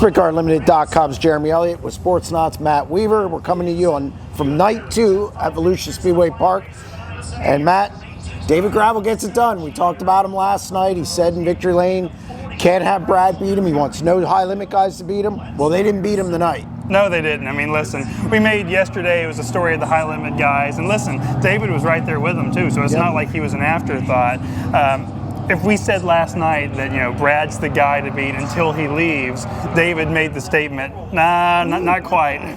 SprintCarUnlimited.com's Jeremy Elliott with Sportsnaut's Matt Weaver. We're coming to you from night 2 at Volusia Speedway Park. And Matt, David Gravel gets it done. We talked about him last night. He said in Victory Lane, can't have Brad beat him. He wants no high limit guys to beat him. Well, they didn't beat him tonight. No, they didn't. I mean, listen, we made yesterday, it was a story of the high limit guys. And listen, David was right there with them too, so it's not like he was an afterthought. If we said last night that, Brad's the guy to beat until he leaves, David made the statement, nah, not quite.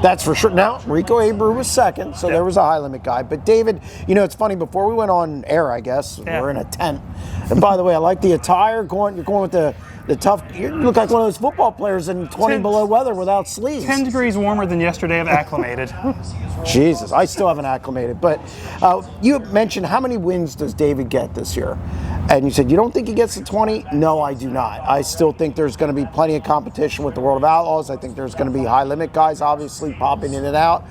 That's for sure. Now, Rico Abreu was second, so there was a high limit guy. But David, it's funny, before we went on air, I guess, we're in a tent. And by the way, I like the attire. You're going with the tough, you look like one of those football players in 20 below weather without sleeves. 10 degrees warmer than yesterday. I've acclimated. Jesus, I still haven't acclimated. But you mentioned, how many wins does David get this year? And you said, you don't think he gets to 20? No, I do not. I still think there's going to be plenty of competition with the World of Outlaws. I think there's going to be high limit guys, obviously, popping in and out.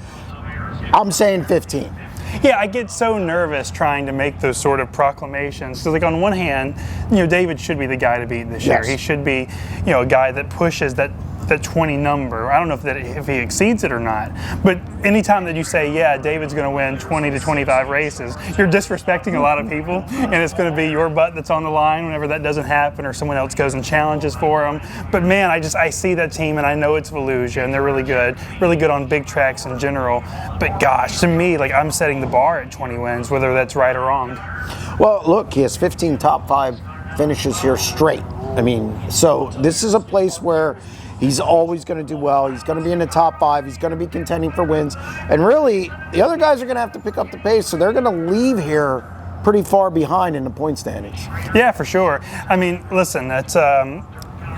I'm saying 15. Yeah, I get so nervous trying to make those sort of proclamations. Because, on one hand, David should be the guy to beat this year. He should be, a guy that pushes that 20 number. I don't know if he exceeds it or not. But anytime that you say, yeah, David's going to win 20 to 25 races, you're disrespecting a lot of people, and it's going to be your butt that's on the line whenever that doesn't happen or someone else goes and challenges for him. But man, I see that team, and I know it's Volusia, and they're really good on big tracks in general. But gosh, to me, I'm setting the bar at 20 wins, whether that's right or wrong. Well, look, he has 15 top 5 finishes here straight. So this is a place where he's always going to do well. He's going to be in the top 5. He's going to be contending for wins. And really, the other guys are going to have to pick up the pace, so they're going to leave here pretty far behind in the point standings. Yeah, for sure. Listen, that's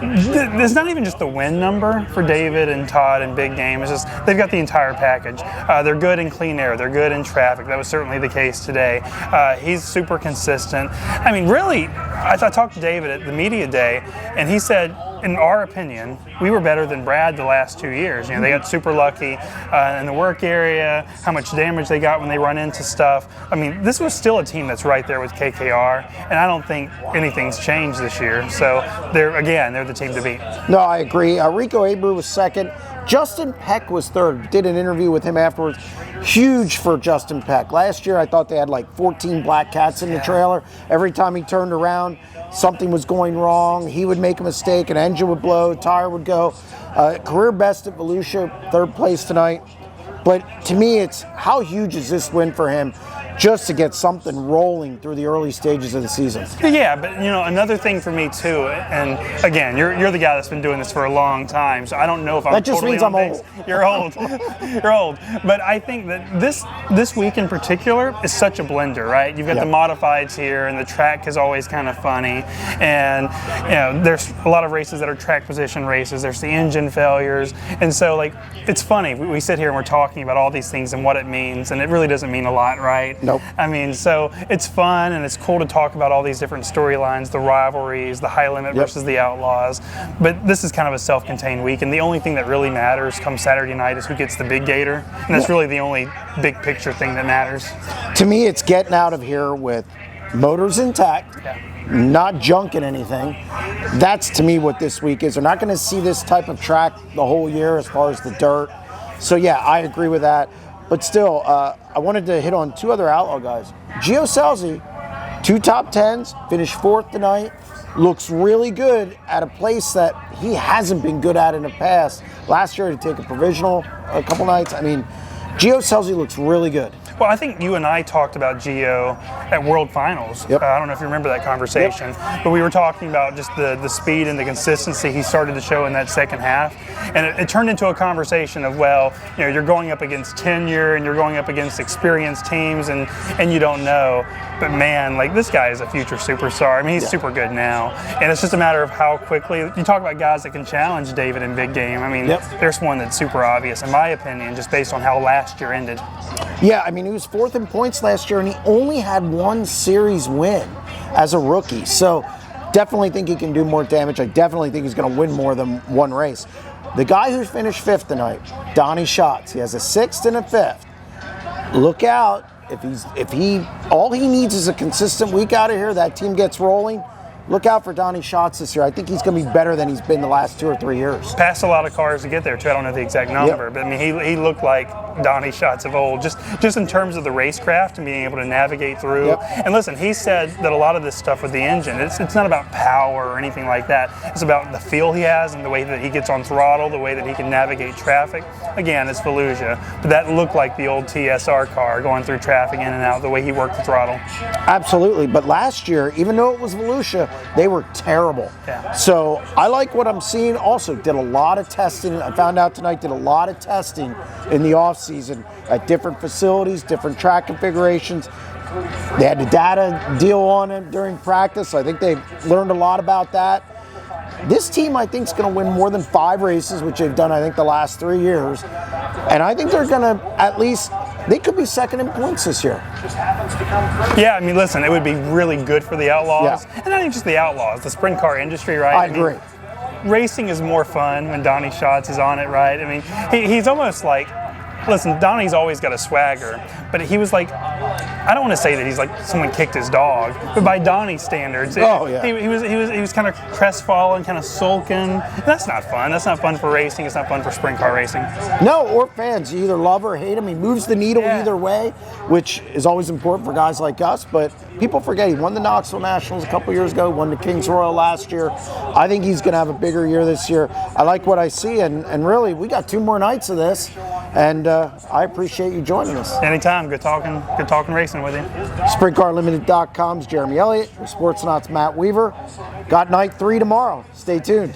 there's not even just the win number for David and Todd in big game. It's just they've got the entire package. They're good in clean air. They're good in traffic. That was certainly the case today. He's super consistent. Really, I talked to David at the media day, and he said, in our opinion, we were better than Brad the last 2 years. They got super lucky in the work area, how much damage they got when they run into stuff. This was still a team that's right there with KKR, and I don't think anything's changed this year. So they're the team to beat. No, I agree. Rico Abreu was second. Justin Peck was third. Did an interview with him afterwards. Huge for Justin Peck. Last year, I thought they had 14 black cats in the trailer. Every time he turned around, something was going wrong. He would make a mistake, an engine would blow, tire would go. Career best at Volusia, third place tonight. But to me, it's how huge is this win for him just to get something rolling through the early stages of the season. Yeah, but another thing for me too, and again, you're the guy that's been doing this for a long time, so I don't know if I'm. That just totally means I'm old. You're old. You're old. But I think that this week in particular is such a blender, right? You've got the modifieds here, and the track is always kind of funny, and there's a lot of races that are track position races. There's the engine failures, and so it's funny. We sit here and we're talking about all these things and what it means, and it really doesn't mean a lot, right? Nope. So it's fun and it's cool to talk about all these different storylines, the rivalries, the high limit versus the Outlaws. But this is kind of a self-contained week, and the only thing that really matters come Saturday night is who gets the big gator, and that's really the only big picture thing that matters. To me, it's getting out of here with motors intact, not junking anything. That's to me what this week is. They're not going to see this type of track the whole year as far as the dirt. So I agree with that. But still, I wanted to hit on 2 other Outlaw guys. Gio Scelzi, 2 top 10s, finished 4th tonight. Looks really good at a place that he hasn't been good at in the past. Last year, to take a provisional a couple nights. Gio Scelzi looks really good. Well, I think you and I talked about Gio at World Finals. I don't know if you remember that conversation, but we were talking about just the speed and the consistency he started to show in that second half. And it turned into a conversation of, you're going up against tenure and you're going up against experienced teams and you don't know. But man, this guy is a future superstar. He's super good now. And it's just a matter of how quickly. You talk about guys that can challenge David in big game. There's one that's super obvious, in my opinion, just based on how last year ended. Yeah, he was 4th in points last year, and he only had 1 series win as a rookie. So definitely think he can do more damage. I definitely think he's going to win more than 1 race. The guy who finished 5th tonight, Donny Schatz, he has a 6th and a 5th. Look out. If he all he needs is a consistent week out of here, that team gets rolling, look out for Donny Schatz this year. I think he's going to be better than he's been the last 2 or 3 years. Passed a lot of cars to get there too. I don't know the exact number, but I mean he looked like Donny Schatz of old, just in terms of the racecraft and being able to navigate through. And listen, he said that a lot of this stuff with the engine, it's not about power or anything like that. It's about the feel he has and the way that he gets on throttle, the way that he can navigate traffic. Again, it's Volusia, but that looked like the old TSR car going through traffic in and out, the way he worked the throttle. Absolutely, but last year, even though it was Volusia, they were terrible. So I like what I'm seeing. Also, did a lot of testing. I found out tonight, did a lot of testing in the off season at different facilities, different track configurations. They had the data deal on it during practice. So I think they've learned a lot about that. This team, I think, is going to win more than 5 races, which they've done, I think, the last 3 years. And I think they're going to at least, they could be second in points this year. Yeah, I mean, listen, it would be really good for the Outlaws. And not even just the Outlaws, the sprint car industry, right? I agree. Racing is more fun when Donny Schatz is on it, right? I mean, he's almost like, listen, Donny's always got a swagger, but he was like, I don't want to say that he's like someone kicked his dog, but by Donny's standards, he was kind of crestfallen, kind of sulking. That's not fun. That's not fun for racing. It's not fun for sprint car racing. No, or fans. You either love or hate him. He moves the needle either way, which is always important for guys like us. But people forget he won the Knoxville Nationals a couple years ago, won the Kings Royal last year. I think he's going to have a bigger year this year. I like what I see, and really, we got 2 more nights of this, and I appreciate you joining us. Anytime. Good talking racing with you. SprintCarLimited.com's Jeremy Elliott. Sportsnaut's Matt Weaver. Got night 3 tomorrow. Stay tuned.